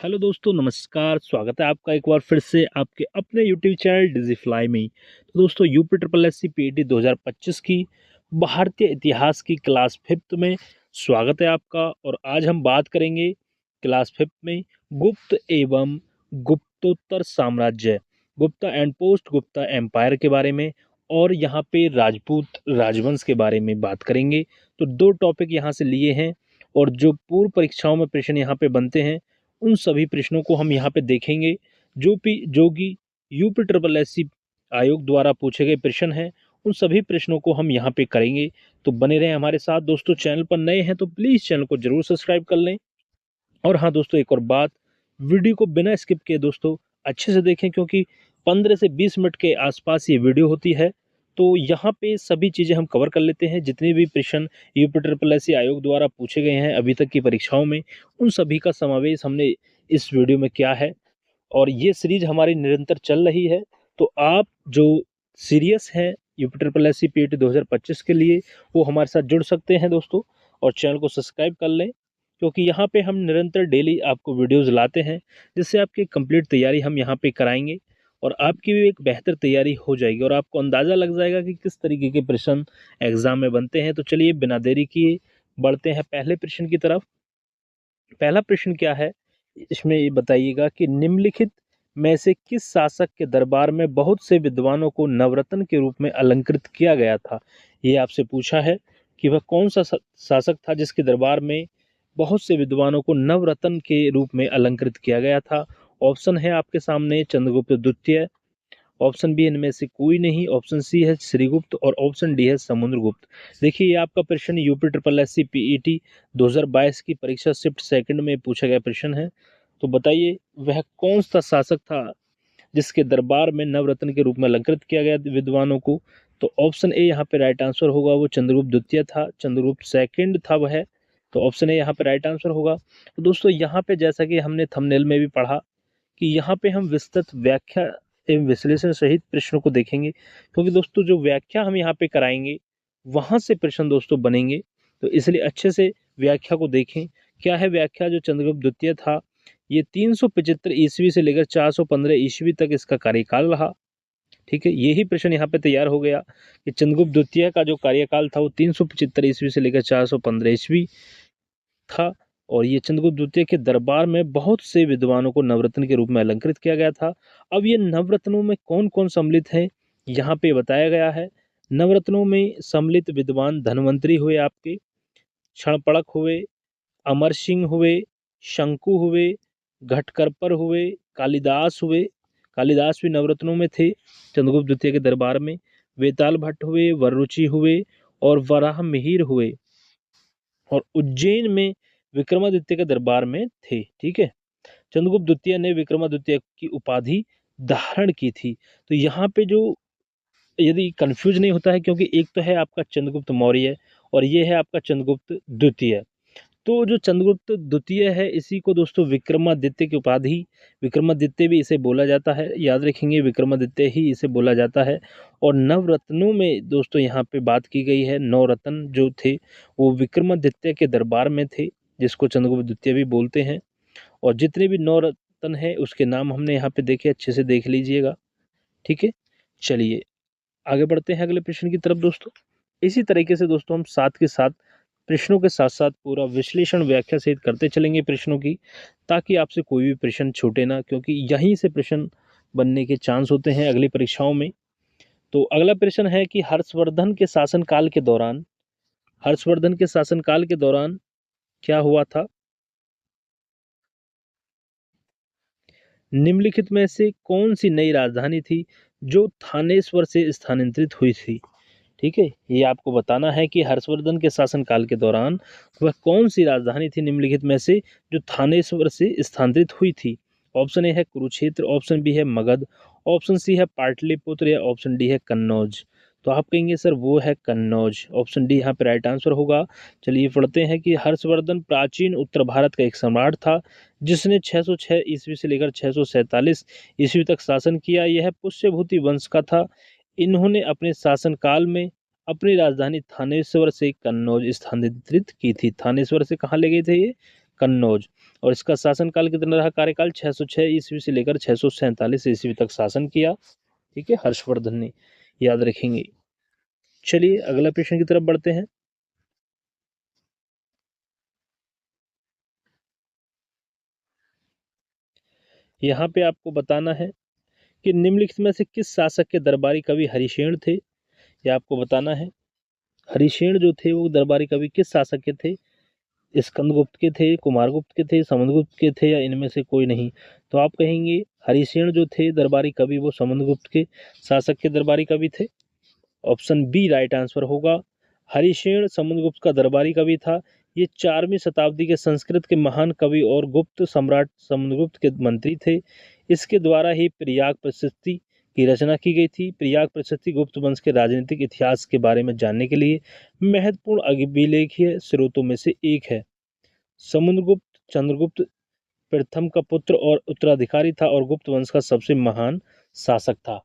Hello दोस्तों, नमस्कार। स्वागत है आपका एक बार फिर से आपके अपने यूट्यूब चैनल डिजिफ्लाई में। तो दोस्तों, UP triple S C PT 2025 की भारतीय इतिहास की क्लास फिफ्थ में स्वागत है आपका। और आज हम बात करेंगे क्लास फिफ्थ में गुप्त एवं गुप्तोत्तर साम्राज्य, Gupta and post Gupta empire के बारे में, और यहाँ पे राजपूत राजवंश के बारे में बात करेंगे। तो दो टॉपिक यहाँ से लिए हैं, और जो पूर्व परीक्षाओं में प्रश्न यहाँ पे बनते हैं उन सभी प्रश्नों को हम यहाँ पे देखेंगे, जो कि यूपी ट्रिपल एस सी आयोग द्वारा पूछे गए प्रश्न हैं। उन सभी प्रश्नों को हम यहाँ पे करेंगे। तो बने रहें हमारे साथ दोस्तों। चैनल पर नए हैं तो प्लीज़ चैनल को जरूर सब्सक्राइब कर लें। और हाँ दोस्तों, एक और बात, वीडियो को बिना स्किप किए दोस्तों अच्छे से देखें, क्योंकि 15 से 20 मिनट के आसपास ये वीडियो होती है। तो यहाँ पे सभी चीज़ें हम कवर कर लेते हैं, जितने भी प्रश्न यूपी ट्रिपल एस सी आयोग द्वारा पूछे गए हैं अभी तक की परीक्षाओं में, उन सभी का समावेश हमने इस वीडियो में किया है। और ये सीरीज हमारी निरंतर चल रही है। तो आप जो सीरियस हैं UP triple S C PT 2025 के लिए, वो हमारे साथ जुड़ सकते हैं दोस्तों। और चैनल को सब्सक्राइब कर लें, क्योंकि यहाँ पे हम निरंतर डेली आपको वीडियोस लाते हैं, जिससे आपकी कंप्लीट तैयारी हम यहाँ पे कराएंगे। और आपकी भी एक बेहतर तैयारी हो जाएगी, और आपको अंदाज़ा लग जाएगा कि किस तरीके के प्रश्न एग्जाम में बनते हैं। तो चलिए बिना देरी किए बढ़ते हैं पहले प्रश्न की तरफ। पहला प्रश्न क्या है, इसमें ये बताइएगा कि निम्नलिखित में से किस शासक के दरबार में बहुत से विद्वानों को नवरत्न के रूप में अलंकृत किया गया था। ये आपसे पूछा है कि वह कौन सा शासक था जिसके दरबार में बहुत से विद्वानों को नवरत्न के रूप में अलंकृत किया गया था। ऑप्शन है आपके सामने चंद्रगुप्त द्वितीय, ऑप्शन बी इनमें से कोई नहीं, ऑप्शन सी है श्रीगुप्त, और ऑप्शन डी है समुद्रगुप्त। देखिए, ये आपका प्रश्न UP triple S C PET 2022 की परीक्षा शिफ्ट सेकंड में पूछा गया प्रश्न है। तो बताइए, वह कौन सा शासक था जिसके दरबार में नवरत्न के रूप में अलंकृत किया गया विद्वानों को। तो ऑप्शन ए यहाँ पे राइट आंसर होगा, वो चंद्रगुप्त द्वितीय था, चंद्रगुप्त सेकंड था वह। तो ऑप्शन ए यहाँ पे राइट आंसर होगा। तो दोस्तों, यहाँ पे जैसा कि हमने थंबनेल में भी पढ़ा कि यहाँ पे हम विस्तृत व्याख्या एवं विश्लेषण सहित प्रश्नों को देखेंगे, क्योंकि दोस्तों जो व्याख्या हम यहाँ पे कराएंगे वहां से प्रश्न दोस्तों बनेंगे। तो इसलिए अच्छे से व्याख्या को देखें। क्या है व्याख्या? जो चंद्रगुप्त द्वितीय था, ये 375 ईस्वी से लेकर 415 ईस्वी तक इसका कार्यकाल रहा। ठीक है, यही प्रश्न यहाँ पे तैयार हो गया कि चंद्रगुप्त द्वितीय का जो कार्यकाल था वो 375 ईस्वी से लेकर 415 ईस्वी था। और ये चंद्रगुप्त द्वितीय के दरबार में बहुत से विद्वानों को नवरत्न के रूप में अलंकृत किया गया था। अब ये नवरत्नों में कौन कौन सम्मिलित है, यहाँ पे बताया गया है। नवरत्नों में सम्मिलित विद्वान धन्वंतरी हुए, आपके क्षणपड़क हुए, अमर सिंह हुए, शंकु हुए, घटकरपर हुए, कालिदास हुए। कालिदास भी नवरत्नों में थे चंद्रगुप्त द्वितीय के दरबार में। वेताल भट्ट हुए, वररुचि हुए, और वराह मिहिर हुए। और उज्जैन में विक्रमादित्य के दरबार में थे। ठीक है, चंद्रगुप्त द्वितीय ने विक्रमादित्य की उपाधि धारण की थी। तो यहाँ पे जो यदि कंफ्यूज नहीं होता है, क्योंकि एक तो है आपका चंद्रगुप्त मौर्य और ये है आपका चंद्रगुप्त द्वितीय। तो जो चंद्रगुप्त द्वितीय है, इसी को दोस्तों विक्रमादित्य की उपाधि, विक्रमादित्य भी इसे बोला जाता है, याद रखेंगे विक्रमादित्य ही इसे बोला जाता है। और नवरत्नों में दोस्तों यहाँ पे बात की गई है, नौ रत्न जो थे वो विक्रमादित्य के दरबार में थे, जिसको चंद्रगुप्त द्वितीय भी बोलते हैं। और जितने भी नौ रत्न हैं उसके नाम हमने यहाँ पे देखे, अच्छे से देख लीजिएगा। ठीक है, चलिए आगे बढ़ते हैं अगले प्रश्न की तरफ दोस्तों। इसी तरीके से दोस्तों हम साथ के साथ प्रश्नों के साथ साथ पूरा विश्लेषण व्याख्या सहित करते चलेंगे प्रश्नों की, ताकि आपसे कोई भी प्रश्न छूटे ना, क्योंकि यहीं से प्रश्न बनने के चांस होते हैं अगली परीक्षाओं में। तो अगला प्रश्न है कि हर्षवर्धन के शासनकाल के दौरान क्या हुआ था। निम्नलिखित में से कौन सी नई राजधानी थी जो थानेश्वर से स्थानांतरित हुई थी। ठीक है, ये आपको बताना है कि हर्षवर्धन के शासनकाल के दौरान वह कौन सी राजधानी थी निम्नलिखित में से जो थानेश्वर से स्थानांतरित हुई थी। ऑप्शन ए है कुरुक्षेत्र, ऑप्शन बी है मगध, ऑप्शन सी है पाटलिपुत्र, या ऑप्शन डी है कन्नौज। तो आप कहेंगे सर वो है कन्नौज। ऑप्शन डी यहाँ पे राइट आंसर होगा। चलिए पढ़ते हैं कि हर्षवर्धन प्राचीन उत्तर भारत का एक सम्राट था, जिसने 606 ईस्वी से लेकर 647 ईस्वी तक शासन किया। यह पुष्यभूति वंश का था। इन्होंने अपने शासनकाल में अपनी राजधानी थानेश्वर से कन्नौज स्थानांतरित की थी। थानेश्वर से कहाँ ले गए थे ये? कन्नौज। और इसका शासनकाल कितना रहा? कार्यकाल 606 ईस्वी से लेकर 647 ईस्वी तक शासन किया। ठीक है, हर्षवर्धन ने, याद रखेंगे। चलिए अगला प्रश्न की तरफ बढ़ते हैं। यहाँ पे आपको बताना है कि निम्नलिखित में से किस शासक के दरबारी कवि हरिशेन थे? ये आपको बताना है। हरिशेन जो थे वो दरबारी कवि किस शासक के थे? स्कंदगुप्त के थे, कुमारगुप्त के थे, समुद्रगुप्त के थे, या इनमें से कोई नहीं? तो आप कहेंगे हरिशेन जो थे दरबारी कवि वो समुद्रगुप्त के शासक के दरबारी कवि थे। ऑप्शन बी राइट आंसर होगा। हरिशेन समुद्रगुप्त का दरबारी कवि था। ये 4वीं शताब्दी के संस्कृत के महान कवि और गुप्त सम्राट समुद्रगुप्त के मंत्री थे। इसके द्वारा ही प्रयाग प्रशस्ति की रचना की गई थी। प्रयाग प्रशस्ति गुप्त वंश के राजनीतिक इतिहास के बारे में जानने के लिए महत्वपूर्ण अभिलेखीय स्रोतों में से एक है। समुद्रगुप्त चंद्रगुप्त प्रथम का पुत्र और उत्तराधिकारी था और गुप्त वंश का सबसे महान शासक था।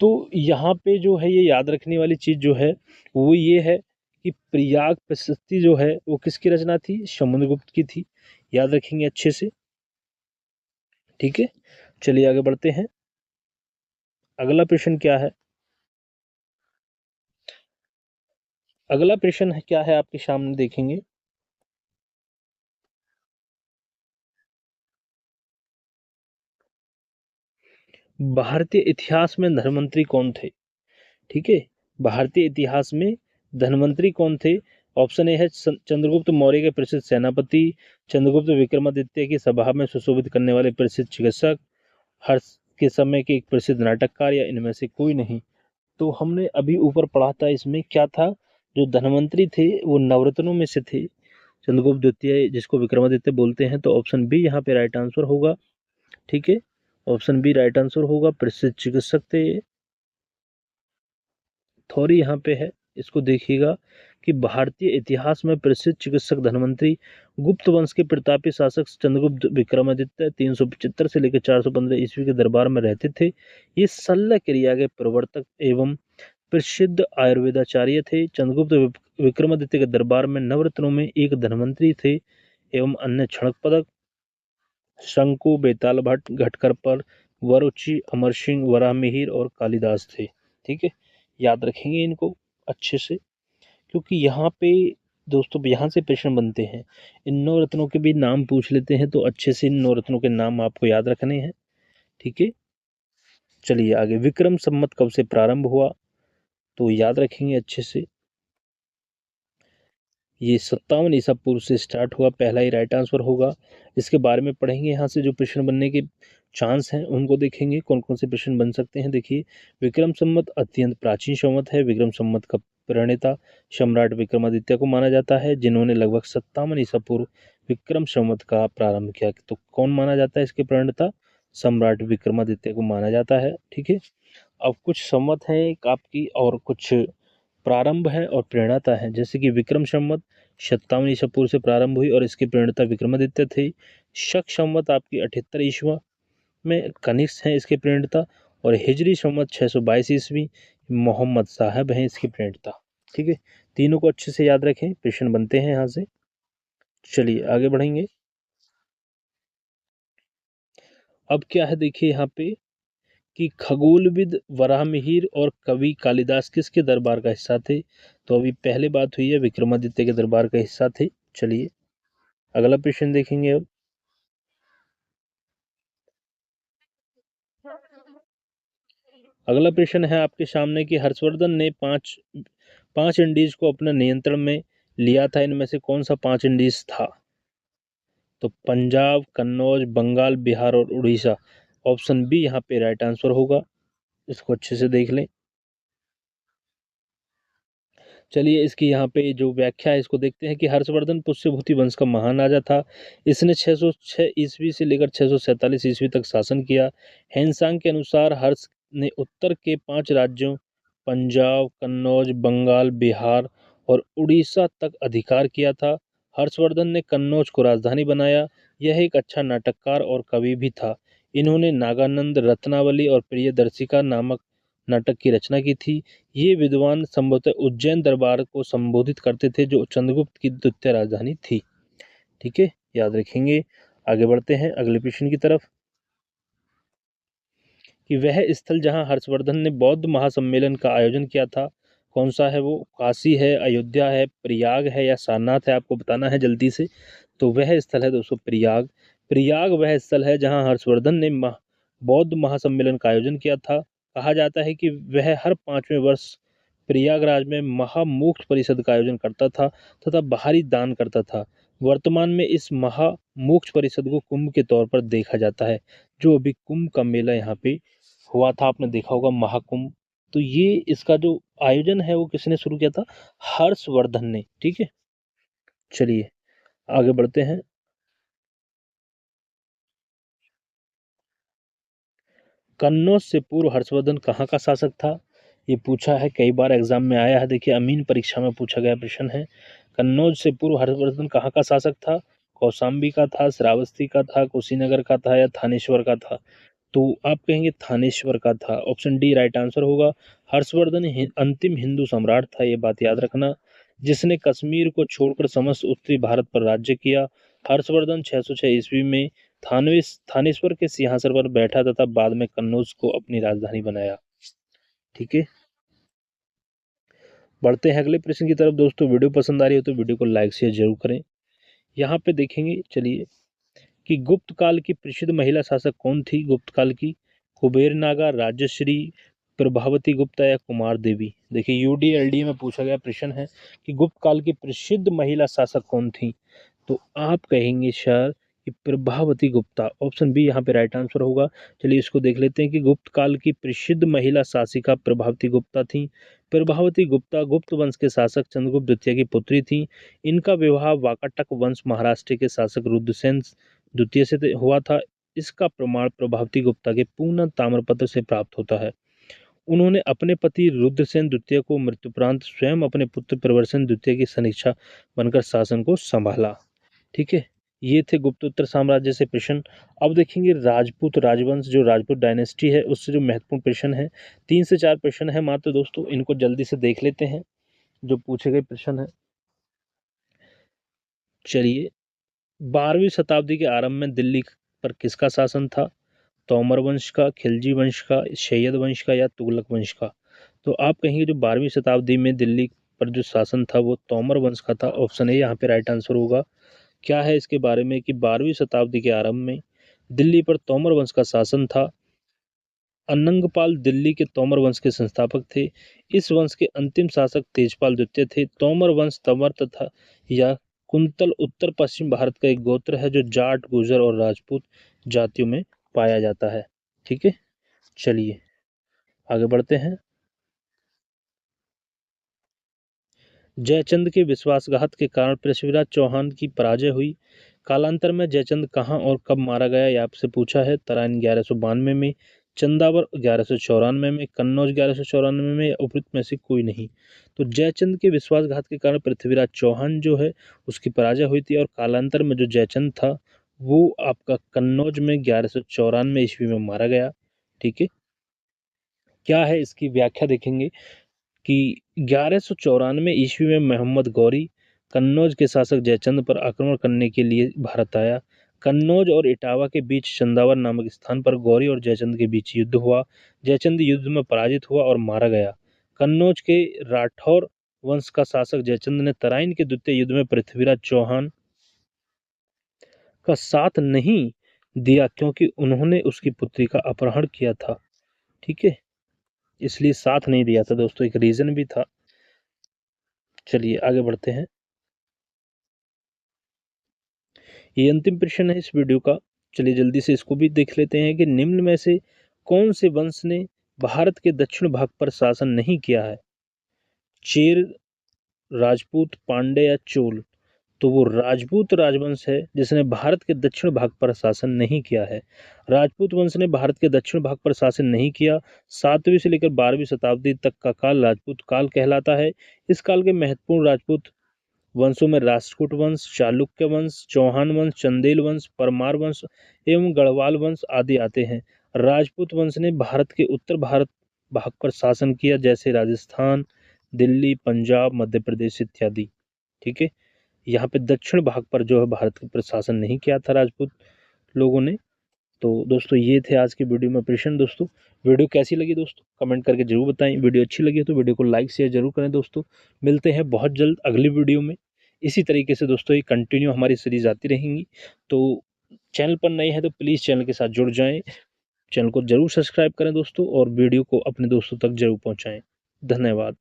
तो यहाँ पे जो है ये याद रखने वाली चीज जो है वो ये है कि प्रयाग प्रशस्ति जो है वो किसकी रचना थी? समुद्रगुप्त की थी। याद रखेंगे अच्छे से। ठीक है, चलिए आगे बढ़ते हैं। अगला प्रश्न क्या है? अगला प्रश्न क्या है आपके सामने देखेंगे। भारतीय इतिहास में धनवंतरी कौन थे? ठीक है, भारतीय इतिहास में धनवंतरी कौन थे? ऑप्शन ए है चंद्रगुप्त मौर्य के प्रसिद्ध सेनापति, चंद्रगुप्त विक्रमादित्य की सभा में सुशोभित करने वाले प्रसिद्ध चिकित्सक, हर्ष के समय के एक प्रसिद्ध नाटककार, या इनमें से कोई नहीं? तो हमने अभी ऊपर पढ़ा था, इसमें क्या था? जो धनवंतरी थे वो नवरत्नों में से थे, चंद्रगुप्त द्वितीय जिसको विक्रमादित्य बोलते हैं। तो ऑप्शन बी यहाँ पे राइट आंसर होगा। ठीक है, ऑप्शन बी राइट आंसर होगा। प्रसिद्ध चिकित्सक थे ये। थोड़ी यहाँ पे है, इसको देखिएगा कि भारतीय इतिहास में प्रसिद्ध चिकित्सक धनवंतरी गुप्त वंश के प्रतापी शासक चंद्रगुप्त विक्रमादित्य 375 से लेकर 415 ईस्वी के दरबार में रहते थे। ये शल्य क्रिया के प्रवर्तक एवं प्रसिद्ध आयुर्वेदाचार्य थे। चंद्रगुप्त विक्रमादित्य के दरबार में नवरत्नों में एक धनवंतरी थे एवं अन्य क्षणक पदक, शंकु, बेताल भट्ट, घटकर पर, वरुचि, अमर सिंह, वराहमिहिर और कालिदास थे। ठीक है, याद रखेंगे इनको अच्छे से, क्योंकि यहाँ पे दोस्तों यहाँ से प्रश्न बनते हैं। इन 9 रत्नों के भी नाम पूछ लेते हैं, तो अच्छे से इन 9 रत्नों के नाम आपको याद रखने हैं। ठीक है, चलिए आगे। विक्रम संवत कब से प्रारंभ हुआ? तो याद रखेंगे अच्छे से। ये 57 ईसा पूर्व से स्टार्ट हुआ, पहला ही राइट आंसर होगा। इसके बारे में पढ़ेंगे, यहाँ से जो प्रश्न बनने के चांस हैं उनको देखेंगे, कौन कौन से प्रश्न बन सकते हैं। देखिए, विक्रम संवत अत्यंत प्राचीन संवत है। विक्रम संवत का प्रणेता सम्राट विक्रमादित्य को माना जाता है, जिन्होंने लगभग 57 ईसा पूर्व विक्रम संवत का प्रारंभ किया। तो कौन माना जाता है इसके प्रणेता? सम्राट विक्रमादित्य को माना जाता है। ठीक है, अब कुछ संवत है आपकी और कुछ प्रारंभ है और प्रेरणाता है। जैसे कि विक्रम संवत 57 ईसा पूर्व से प्रारंभ हुई और इसके प्रेरणाता विक्रमादित्य थे। शक संवत आपकी 78 ईस्वा में कनिष्क हैं इसके प्रेरणाता, और हिजरी संवत 622 ईस्वी मोहम्मद साहब हैं इसकी प्रेरणाता। ठीक है, तीनों को अच्छे से याद रखें, प्रश्न बनते हैं यहाँ से। चलिए आगे बढ़ेंगे। अब क्या है देखिए यहाँ पे कि खगोलविद वराहमिहिर और कवि कालिदास किसके दरबार का हिस्सा थे? तो अभी पहले बात हुई है विक्रमादित्य के दरबार का हिस्सा थे। चलिए अगला प्रश्न देखेंगे अब। अगला प्रश्न है आपके सामने कि हर्षवर्धन ने पांच पांच इंडीज को अपने नियंत्रण में लिया था, इनमें से कौन सा 5 इंडीज था? तो पंजाब, कन्नौज, बंगाल, बिहार और उड़ीसा। ऑप्शन बी यहाँ पे राइट आंसर होगा, इसको अच्छे से देख लें। चलिए इसकी यहाँ पे जो व्याख्या है इसको देखते हैं कि हर्षवर्धन पुष्यभूति वंश का महान राजा था। इसने 606 ईस्वी से लेकर 647 ईस्वी तक शासन किया। हैंसांग के अनुसार हर्ष ने उत्तर के 5 राज्यों पंजाब, कन्नौज, बंगाल, बिहार और उड़ीसा तक अधिकार किया था। हर्षवर्धन ने कन्नौज को राजधानी बनाया। यह एक अच्छा नाटककार और कवि भी था। इन्होंने नागानंद, रत्नावली और प्रियदर्शिका नामक नाटक की रचना की थी। ये विद्वान संभवतः उज्जैन दरबार को संबोधित करते थे, जो चंद्रगुप्त की द्वितीय राजधानी थी। ठीक है, याद रखेंगे। आगे बढ़ते हैं अगले प्रश्न की तरफ कि वह स्थल जहां हर्षवर्धन ने बौद्ध महासम्मेलन का आयोजन किया था कौन सा है वो? काशी है, अयोध्या है, प्रयाग है या सारनाथ है? आपको बताना है जल्दी से। तो वह स्थल है दोस्तों प्रयाग। प्रयाग वह स्थल है जहां हर्षवर्धन ने बौद्ध महासम्मेलन का आयोजन किया था। कहा जाता है कि वह हर 5वें वर्ष प्रयागराज में महामोक्ष परिषद का आयोजन करता था तथा बाहरी दान करता था। वर्तमान में इस महामोक्ष परिषद को कुंभ के तौर पर देखा जाता है। जो अभी कुंभ का मेला यहाँ पे हुआ था, आपने देखा होगा महाकुंभ। तो ये इसका जो आयोजन है वो किसने शुरू किया था? हर्षवर्धन ने। ठीक है, चलिए आगे बढ़ते हैं। कन्नौज से पूर्व हर्षवर्धन कहाँ का शासक था? ये पूछा है, कई बार एग्जाम में आया है। देखिए अमीन परीक्षा में पूछा गया प्रश्न है। कन्नौज से पूर्व हर्षवर्धन कहाँ का शासक था? कौशाम्बी का था, श्रावस्ती का था, कुशीनगर का था या थानेश्वर का था? तो आप कहेंगे थानेश्वर का था। ऑप्शन डी राइट आंसर होगा। हर्षवर्धन अंतिम हिंदू सम्राट था, ये बात याद रखना, जिसने कश्मीर को छोड़कर समस्त उत्तरी भारत पर राज्य किया। हर्षवर्धन 606 ईस्वी में थानेश्वर के सिंहासन पर बैठा तथा बाद में कन्नौज को अपनी राजधानी बनाया। ठीक है, बढ़ते हैं अगले प्रश्न की तरफ। दोस्तों वीडियो पसंद आ रही हो तो वीडियो को लाइक शेयर जरूर करें। यहाँ पे देखेंगे चलिए कि गुप्त काल की प्रसिद्ध महिला शासक कौन थी? गुप्त काल की कुबेर नागा, राजश्री, प्रभावती गुप्ता या कुमार देवी? देखिए यूडीएलडी में पूछा गया प्रश्न है कि गुप्त काल की प्रसिद्ध महिला शासक कौन थी? तो आप कहेंगे सर कि प्रभावती गुप्ता। ऑप्शन बी यहाँ पे राइट आंसर होगा। चलिए इसको देख लेते हैं कि गुप्त काल की प्रसिद्ध महिला शासिका प्रभावती गुप्ता थी। प्रभावती गुप्ता गुप्त वंश के शासक चंद्रगुप्त द्वितीय की पुत्री थी। इनका विवाह वाकाटक वंश महाराष्ट्र के शासक रुद्रसेन द्वितीय से हुआ था। इसका प्रमाण प्रभावती गुप्ता के पूर्ण ताम्रपत्र से प्राप्त होता है। उन्होंने अपने पति रुद्रसेन द्वितीय को मृत्युपरांत स्वयं अपने पुत्र प्रवरसेन द्वितीय की सनीक्षा बनकर शासन को संभाला। ठीक है, ये थे गुप्तोत्तर साम्राज्य से प्रश्न। अब देखेंगे राजपूत राजवंश, जो राजपूत डायनेस्टी है उससे जो महत्वपूर्ण प्रश्न है। 3 से 4 प्रश्न है मात्र दोस्तों, इनको जल्दी से देख लेते हैं जो पूछे गए प्रश्न है। चलिए 12वीं शताब्दी के आरंभ में दिल्ली पर किसका शासन था? तोमर वंश का, खिलजी वंश का, सैयद वंश का या तुगलक वंश का? तो आप कहेंगे जो 12वीं शताब्दी में दिल्ली पर जो शासन था वो तोमर वंश का था। ऑप्शन ए यहाँ पे राइट आंसर होगा। क्या है इसके बारे में कि 12वीं शताब्दी के आरंभ में दिल्ली पर तोमर वंश का शासन था। अनंगपाल दिल्ली के तोमर वंश के संस्थापक थे। इस वंश के अंतिम शासक तेजपाल द्वितीय थे। तोमर वंश तंवर तथा या कुंतल उत्तर पश्चिम भारत का एक गोत्र है जो जाट, गुर्जर और राजपूत जातियों में पाया जाता है। ठीक है, चलिए आगे बढ़ते हैं। जयचंद के विश्वासघात के कारण पृथ्वीराज चौहान की पराजय हुई। कालांतर में जयचंद कहाँ और कब मारा गया, ये आपसे पूछा है। तराइन 1192 में, चंदावर 1194 में, कन्नौज 1194 में या उपरोक्त में से कोई नहीं। तो जयचंद के विश्वासघात के कारण पृथ्वीराज चौहान जो है उसकी पराजय हुई थी और कालांतर में जो जयचंद था वो आपका कन्नौज में 1194 ईस्वी में मारा गया। ठीक है, क्या है इसकी व्याख्या देखेंगे कि 1194 ईस्वी में मोहम्मद गौरी कन्नौज के शासक जयचंद पर आक्रमण करने के लिए भारत आया। कन्नौज और इटावा के बीच चंदावर नामक स्थान पर गौरी और जयचंद के बीच युद्ध हुआ। जयचंद युद्ध में पराजित हुआ और मारा गया। कन्नौज के राठौर वंश का शासक जयचंद ने तराइन के द्वितीय युद्ध में पृथ्वीराज चौहान का साथ नहीं दिया क्योंकि उन्होंने उसकी पुत्री का अपहरण किया था। ठीक है, इसलिए साथ नहीं दिया था दोस्तों, एक रीजन भी था। चलिए आगे बढ़ते हैं। ये अंतिम प्रश्न है इस वीडियो का। चलिए जल्दी से इसको भी देख लेते हैं कि निम्न में से कौन से वंश ने भारत के दक्षिण भाग पर शासन नहीं किया है? चेर, राजपूत, पांड्य या चोल? तो वो राजपूत राजवंश है जिसने भारत के दक्षिण भाग पर शासन नहीं किया है। राजपूत वंश ने भारत के दक्षिण भाग पर शासन नहीं किया। 7वीं से लेकर 12वीं शताब्दी तक का काल राजपूत काल कहलाता है। इस काल के महत्वपूर्ण राजपूत वंशों में राष्ट्रकूट वंश, चालुक्य वंश, चौहान वंश, चंदेल वंश, परमार वंश एवं गढ़वाल वंश आदि आते हैं। राजपूत वंश ने भारत के उत्तर भारत भाग पर शासन किया जैसे राजस्थान, दिल्ली, पंजाब, मध्य प्रदेश इत्यादि। ठीक है, यहाँ पे दक्षिण भाग पर जो है भारत का प्रशासन नहीं किया था राजपूत लोगों ने। तो दोस्तों ये थे आज की वीडियो में प्रश्न। दोस्तों वीडियो कैसी लगी दोस्तों कमेंट करके जरूर बताएं। वीडियो अच्छी लगी तो वीडियो को लाइक शेयर जरूर करें दोस्तों। मिलते हैं बहुत जल्द अगली वीडियो में। इसी तरीके से दोस्तों ये कंटिन्यू हमारी सीरीज आती रहेंगी। तो चैनल पर नए हैं तो प्लीज़ चैनल के साथ जुड़ जाएं। चैनल को जरूर सब्सक्राइब करें दोस्तों और वीडियो को अपने दोस्तों तक जरूर पहुंचाएं। धन्यवाद।